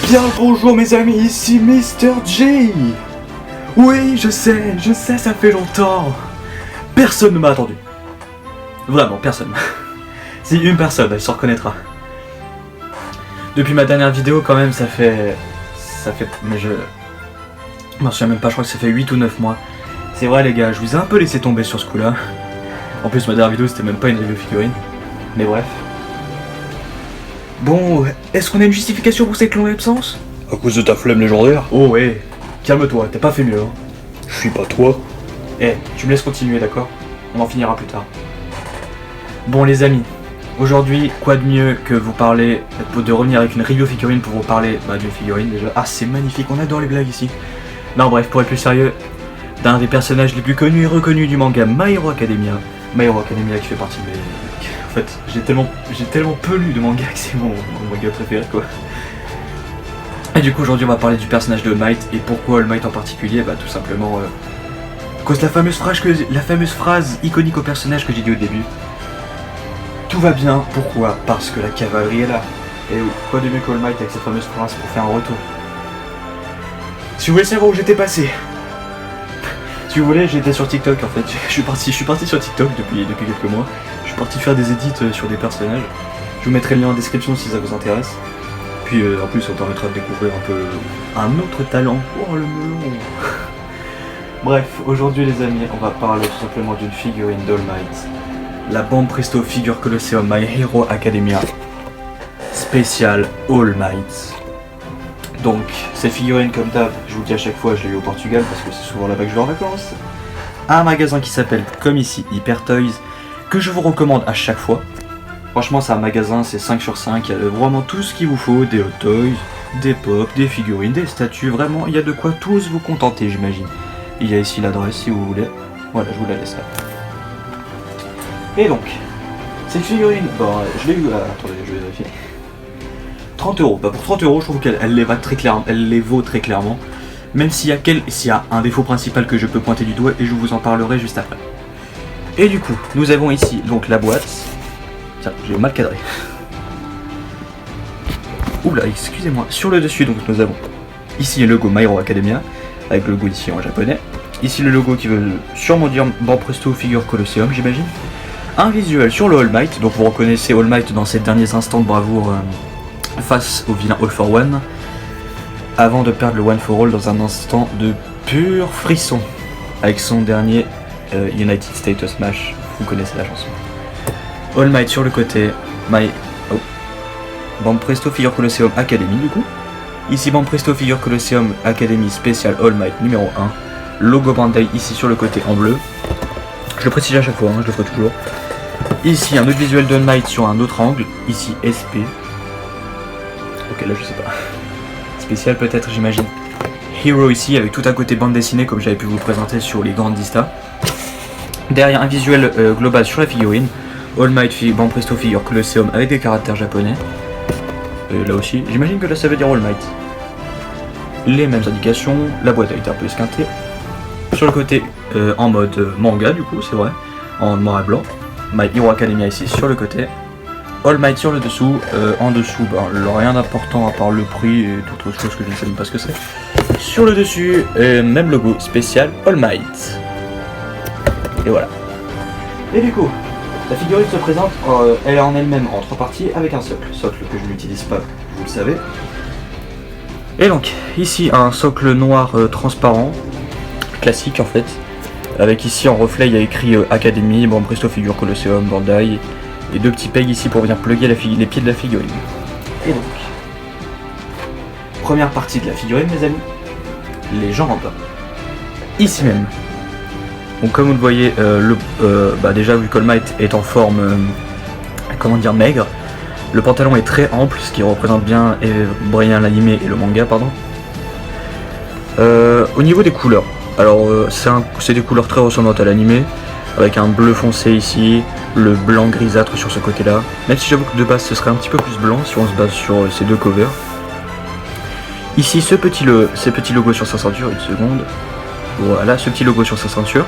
Bien le bonjour mes amis, ici Mr. J. Oui, je sais, ça fait longtemps. Personne ne m'a attendu. Vraiment, personne. Si une personne, elle se reconnaîtra. Depuis ma dernière vidéo quand même, ça fait... Mais je m'en souviens même pas, je crois que ça fait 8 ou 9 mois. C'est vrai les gars, je vous ai un peu laissé tomber sur ce coup là. En plus ma dernière vidéo c'était même pas une review figurine. Mais bref. Bon, est-ce qu'on a une justification pour cette longue absence? À cause de ta flemme légendaire? Oh ouais, calme-toi, t'as pas fait mieux hein. Je suis pas toi. Eh, tu me laisses continuer d'accord? On en finira plus tard. Bon les amis, aujourd'hui, quoi de mieux que vous parler, de revenir avec une review figurine pour vous parler d'une figurine déjà. Ah c'est magnifique, on adore les blagues ici. Non bref, pour être plus sérieux, d'un des personnages les plus connus et reconnus du manga My Hero Academia. My Hero Academia qui fait partie de mes... En fait, j'ai tellement peu lu de manga que c'est mon manga préféré quoi. Et du coup aujourd'hui on va parler du personnage de All Might. Et pourquoi All Might en particulier? Bah tout simplement à cause de la fameuse phrase iconique au personnage que j'ai dit au début. Tout va bien, pourquoi? Parce que la cavalerie est là. Et oui, quoi de mieux qu'All Might avec cette fameuse phrase pour faire un retour. Si vous voulez savoir où j'étais passé, si vous voulez, j'étais sur TikTok en fait. Je suis parti sur TikTok depuis quelques mois. Je suis parti faire des edits sur des personnages. Je vous mettrai le lien en description si ça vous intéresse. Puis en plus, ça vous permettra de découvrir un peu un autre talent. Oh le melon. Bref, aujourd'hui les amis, on va parler tout simplement d'une figurine d'All Might. La Banpresto Presto Figure Colosseum My Hero Academia spécial All Might. Donc, cette figurine comme d'hab, je vous le dis à chaque fois, je l'ai eu au Portugal parce que c'est souvent là-bas que je vais en vacances. Un magasin qui s'appelle, comme ici, Hyper Toys, que je vous recommande à chaque fois. Franchement, c'est un magasin, c'est 5 sur 5, il y a vraiment tout ce qu'il vous faut, des hot toys, des pop, des figurines, des statues, vraiment, il y a de quoi tous vous contenter, j'imagine. Il y a ici l'adresse si vous voulez. Voilà, je vous la laisse là. Et donc, cette figurine, bon, je l'ai eu, attendez, je vais vérifier. 30 €. Bah pour 30 €, je trouve qu'elle les vaut très clairement. Même s'il y a un défaut principal que je peux pointer du doigt et je vous en parlerai juste après. Et du coup, nous avons ici donc la boîte. Tiens, j'ai mal cadré. Oula, excusez-moi. Sur le dessus, donc nous avons ici le logo My Hero Academia, avec le logo ici en japonais. Ici le logo qui veut sûrement dire Banpresto Presto Figure Colosseum, j'imagine. Un visuel sur le All Might, donc vous reconnaissez All Might dans ces derniers instants de bravoure face au vilain All for One, avant de perdre le One for All dans un instant de pur frisson, avec son dernier United States of Smash, vous connaissez la chanson. All Might sur le côté, Banpresto Figure Colosseum Academy du coup. Ici Banpresto Figure Colosseum Academy spécial All Might numéro 1. Logo Bandai ici sur le côté en bleu. Je le précise à chaque fois, hein, je le ferai toujours. Ici un autre visuel d'All Might sur un autre angle, ici SP. Ok là je sais pas. Spécial peut-être j'imagine. Hero ici avec tout un côté bande dessinée comme j'avais pu vous présenter sur les grandes Dista. Derrière un visuel global sur la figurine. All Might Banpresto Figure Colosseum avec des caractères japonais. Là aussi, j'imagine que là ça veut dire All Might. Les mêmes indications, la boîte a été un peu esquintée. Sur le côté en mode manga du coup c'est vrai, en noir et blanc. My Hero Academia ici sur le côté. All Might sur le dessous, en dessous rien d'important à part le prix et d'autres choses que je ne sais même pas ce que c'est. Sur le dessus, même logo spécial All Might. Et voilà. Et du coup, la figurine se présente, elle est en elle-même en 3 parties avec un socle que je n'utilise pas, vous le savez. Et donc, ici un socle noir transparent, classique en fait, avec ici en reflet il y a écrit Academy, Banpresto Figure Colosseum, Bandai, et 2 petits pegs ici pour venir plugger les pieds de la figurine. Et donc, première partie de la figurine mes amis, les jambes, ici même. Donc comme vous le voyez, déjà vu qu'All Might est en forme, maigre, le pantalon est très ample, ce qui représente bien l'anime et le manga, pardon. Au niveau des couleurs, alors c'est des couleurs très ressemblantes à l'anime, avec un bleu foncé ici, le blanc grisâtre sur ce côté-là. Même si j'avoue que de base ce serait un petit peu plus blanc si on se base sur ces 2 covers. Ici ces petits logos sur sa ceinture, une seconde. Voilà, ce petit logo sur sa ceinture.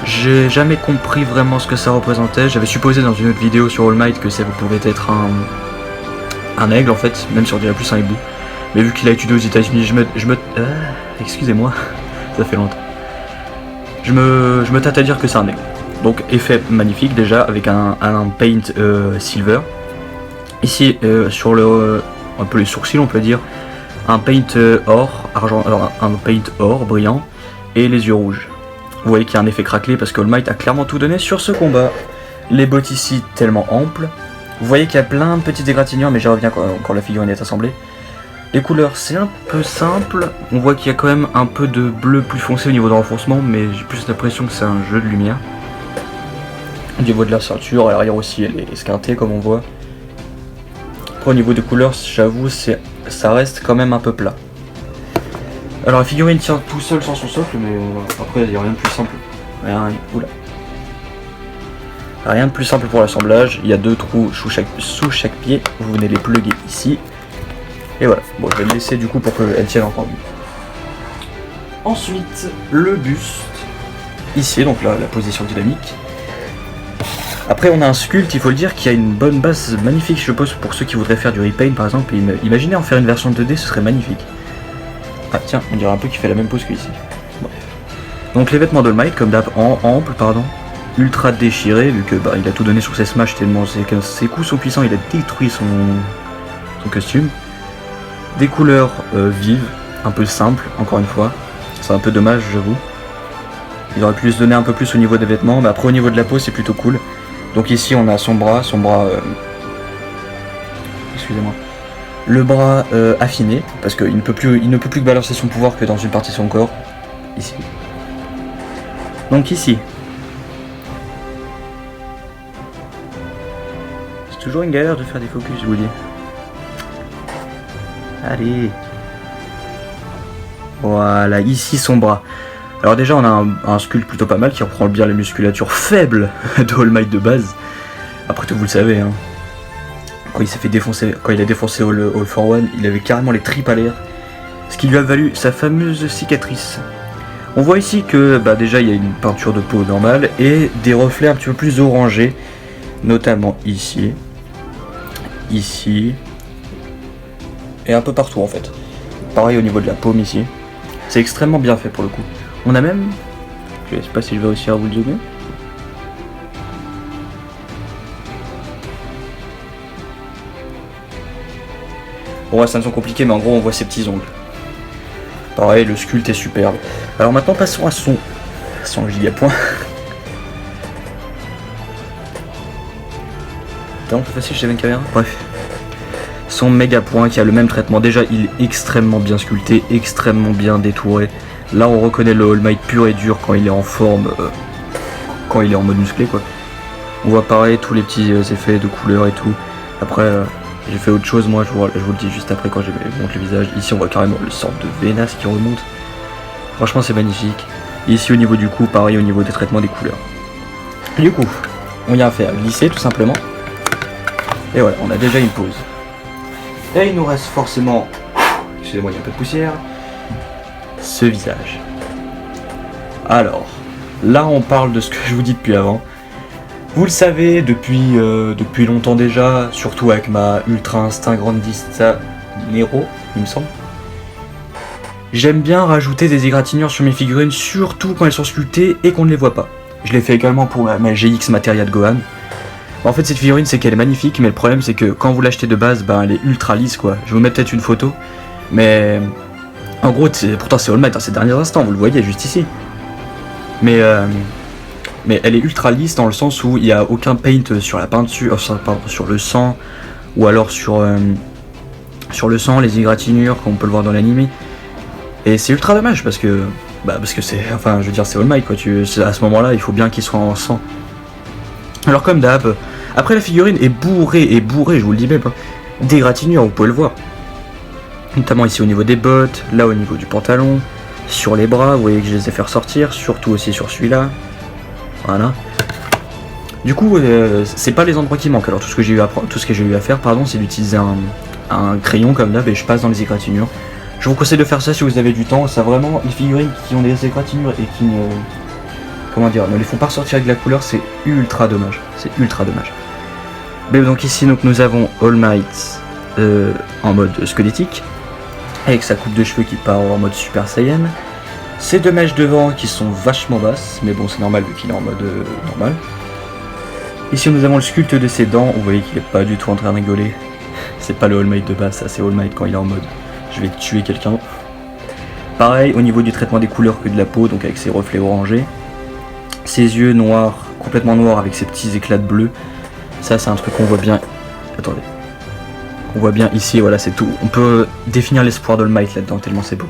J'ai jamais compris vraiment ce que ça représentait. J'avais supposé dans une autre vidéo sur All Might que ça pouvait être un aigle en fait, même si on dirait plus un hibou. Mais vu qu'il a étudié aux États-Unis, excusez-moi, ça fait longtemps. Je me tâte à dire que c'est un aigle. Donc effet magnifique déjà avec un paint silver. Ici sur un peu les sourcils on peut dire, un paint or, argent, un paint or brillant et les yeux rouges. Vous voyez qu'il y a un effet craquelé parce que All Might a clairement tout donné sur ce combat. Les bottes ici tellement amples. Vous voyez qu'il y a plein de petites égratignures mais j'y reviens quand la figurine est assemblée. Les couleurs c'est un peu simple, on voit qu'il y a quand même un peu de bleu plus foncé au niveau de renforcement, mais j'ai plus l'impression que c'est un jeu de lumière. Au niveau de la ceinture, à l'arrière aussi elle est esquintée comme on voit. Après au niveau des couleurs, j'avoue ça reste quand même un peu plat. Alors la figurine tient tout seul sans son socle, mais après il n'y a rien de plus simple. Rien de plus simple pour l'assemblage, il y a 2 trous sous chaque pied, vous venez les plugger ici. Et voilà, bon je vais le laisser du coup pour qu'elle tienne encore mieux. Ensuite, le buste. Ici, donc là, la position dynamique. Après on a un sculpte, il faut le dire, qui a une bonne base magnifique, je suppose, pour ceux qui voudraient faire du repaint par exemple. Imaginez en faire une version 2D, ce serait magnifique. Ah tiens, on dirait un peu qu'il fait la même pose qu'ici. Bref. Donc les vêtements d'All Might, comme d'hab, en ample, pardon, ultra déchirés, vu que il a tout donné sur ses smash tellement ses coups sont puissants, il a détruit son costume. Des couleurs vives, un peu simples, encore une fois. C'est un peu dommage, j'avoue. Il aurait pu se donner un peu plus au niveau des vêtements, mais après au niveau de la peau, c'est plutôt cool. Donc ici, on a son bras excusez-moi. Le bras affiné, parce qu'il ne peut plus balancer son pouvoir que dans une partie de son corps. Ici. Donc ici. C'est toujours une galère de faire des focus, je vous le dis. Allez. Voilà, ici son bras. Alors déjà on a un sculpte plutôt pas mal qui reprend bien la musculature faible de All Might de base. Après tout vous le savez hein. Quand il s'est fait défoncer, quand il a défoncé All for One, il avait carrément les tripes à l'air. Ce qui lui a valu sa fameuse cicatrice. On voit ici que déjà il y a une peinture de peau normale et des reflets un petit peu plus orangés. Notamment ici. Ici. Et un peu partout en fait. Pareil au niveau de la paume ici. C'est extrêmement bien fait pour le coup. On a même... Je sais pas si je vais réussir à vous le zoomer. Bon ouais, ça me semble compliqué mais en gros on voit ses petits ongles. Pareil, le sculpte est superbe. Alors maintenant passons à son giga-point. C'est un peu facile chez une caméra. Bref. Son méga point qui a le même traitement. Déjà il est extrêmement bien sculpté, extrêmement bien détouré. Là on reconnaît le All Might pur et dur quand il est en forme, quand il est en mode musclé quoi. On voit pareil tous les petits effets de couleurs et tout. Après j'ai fait autre chose moi, je vous le dis juste après quand je monte le visage. Ici on voit carrément le sorte de vénasse qui remonte. Franchement c'est magnifique. Et ici au niveau du cou, pareil au niveau des traitements des couleurs. Du coup, on y a affaire à glisser tout simplement. Et voilà, on a déjà une pause. Et il nous reste forcément, excusez-moi il y a un peu de poussière, ce visage. Alors, là on parle de ce que je vous dis depuis avant. Vous le savez depuis longtemps déjà, surtout avec ma Ultra Instinct Grandista Nero, il me semble. J'aime bien rajouter des égratignures sur mes figurines, surtout quand elles sont sculptées et qu'on ne les voit pas. Je l'ai fait également pour ma GX Materia de Gohan. En fait cette figurine c'est qu'elle est magnifique, mais le problème c'est que quand vous l'achetez de base, elle est ultra lisse quoi. Je vais vous mettre peut-être une photo, mais en gros pourtant c'est All Might dans ces derniers instants, vous le voyez juste ici. Mais elle est ultra lisse dans le sens où il n'y a aucun paint sur la peinture, sur le sang, ou alors sur le sang, les égratignures comme on peut le voir dans l'anime. Et c'est ultra dommage parce que c'est, enfin je veux dire c'est All Might quoi, à ce moment là il faut bien qu'il soit en sang. Alors comme d'hab, après la figurine est bourrée, je vous le dis même, d'égratignures, vous pouvez le voir. Notamment ici au niveau des bottes, là au niveau du pantalon, sur les bras, vous voyez que je les ai fait ressortir, surtout aussi sur celui-là. Voilà. Du coup, c'est pas les endroits qui manquent. Alors tout ce que j'ai eu à faire, c'est d'utiliser un crayon comme d'hab et je passe dans les égratignures. Je vous conseille de faire ça si vous avez du temps. Ça vraiment, les figurines qui ont des égratignures et qui ne les font pas ressortir avec la couleur, c'est ultra dommage. C'est ultra dommage. Mais donc ici nous avons All Might en mode squelettique, avec sa coupe de cheveux qui part en mode Super Saiyan. Ses 2 mèches devant qui sont vachement basses, mais bon c'est normal vu qu'il est en mode normal. Ici nous avons le sculpte de ses dents, vous voyez qu'il est pas du tout en train de rigoler. C'est pas le All Might de base, ça c'est All Might quand il est en mode je vais tuer quelqu'un. Pareil au niveau du traitement des couleurs que de la peau, donc avec ses reflets orangés. Ses yeux noirs, complètement noirs avec ses petits éclats de bleu. Ça c'est un truc qu'on voit bien. Attendez. On voit bien ici, voilà c'est tout. On peut définir l'espoir d'All Might là-dedans tellement c'est beau.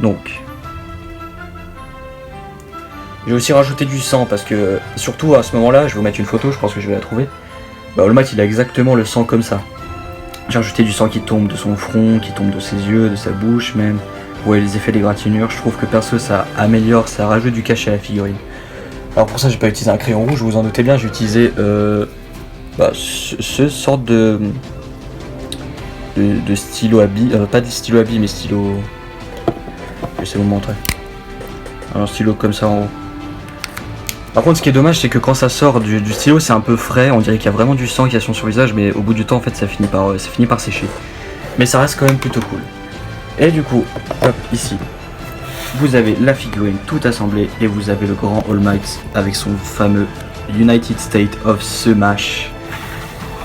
Donc. J'ai aussi rajouté du sang parce que surtout à ce moment là, je vais vous mettre une photo, je pense que je vais la trouver. Bah All Might il a exactement le sang comme ça. J'ai rajouté du sang qui tombe de son front, qui tombe de ses yeux, de sa bouche même. Vous voyez les effets des gratinures, je trouve que perso ça améliore, ça rajoute du cachet à la figurine. Alors pour ça j'ai pas utilisé un crayon rouge, vous en doutez bien, j'ai utilisé ce sorte de stylo à billes, pas de stylo à billes mais stylo... Je sais vous montrer. Un stylo comme ça en haut. Par contre ce qui est dommage c'est que quand ça sort du stylo c'est un peu frais, on dirait qu'il y a vraiment du sang qui est sur le visage mais au bout du temps en fait ça finit par sécher. Mais ça reste quand même plutôt cool. Et du coup, hop, ici, vous avez la figurine toute assemblée et vous avez le grand All Might avec son fameux United States of Smash.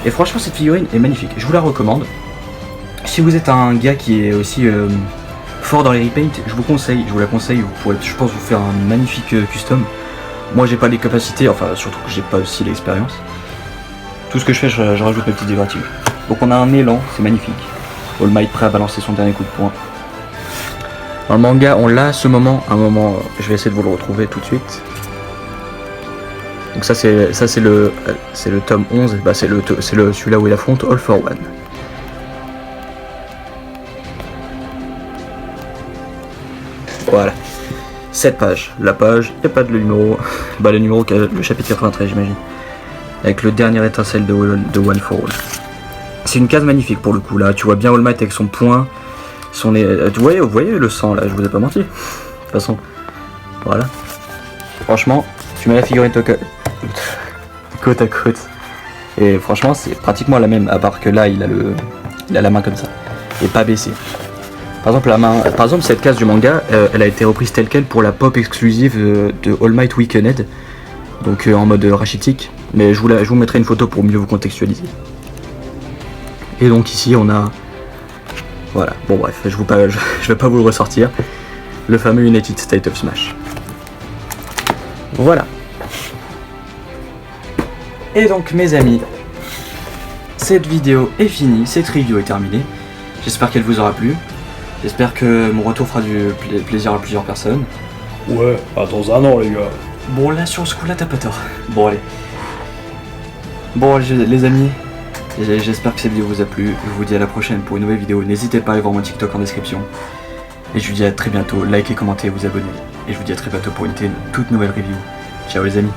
Et franchement cette figurine est magnifique, je vous la recommande. Si vous êtes un gars qui est aussi fort dans les repaints, je vous la conseille, vous pourrez je pense vous faire un magnifique custom. Moi j'ai pas les capacités, enfin surtout que j'ai pas aussi l'expérience. Tout ce que je fais, je rajoute mes petites égratignures. Donc on a un élan, c'est magnifique. All Might prêt à balancer son dernier coup de poing. Dans le manga, on l'a à ce moment, je vais essayer de vous le retrouver tout de suite. Donc ça c'est le tome 11, bah c'est celui-là où il affronte All for One. Voilà. Cette page, la page, il n'y a pas de numéro, bah le numéro, le chapitre 93 j'imagine. Avec le dernier étincelle de One for All. C'est une case magnifique pour le coup là, tu vois bien All Might avec son poing, vous voyez le sang là, je vous ai pas menti. De toute façon, voilà. Franchement, tu mets la figurine côte à côte. Et franchement c'est pratiquement la même, à part que là il a la main comme ça, et pas baissée. Par exemple cette case du manga, elle a été reprise telle quelle pour la pop exclusive de All Might Weakened. Donc en mode rachitique, mais je vous mettrai une photo pour mieux vous contextualiser. Et donc ici on a, voilà, bon bref, je vais pas vous le ressortir, le fameux United States of Smash. Voilà. Et donc mes amis, cette vidéo est finie, cette review est terminée. J'espère qu'elle vous aura plu. J'espère que mon retour fera du plaisir à plusieurs personnes. Ouais, attends un an les gars. Bon là sur ce coup là t'as pas tort. Bon allez. Bon les amis, j'espère que cette vidéo vous a plu. Je vous dis à la prochaine pour une nouvelle vidéo. N'hésitez pas à aller voir mon TikTok en description. Et je vous dis à très bientôt. Likez, commentez, vous abonnez. Et je vous dis à très bientôt pour une toute nouvelle review. Ciao les amis.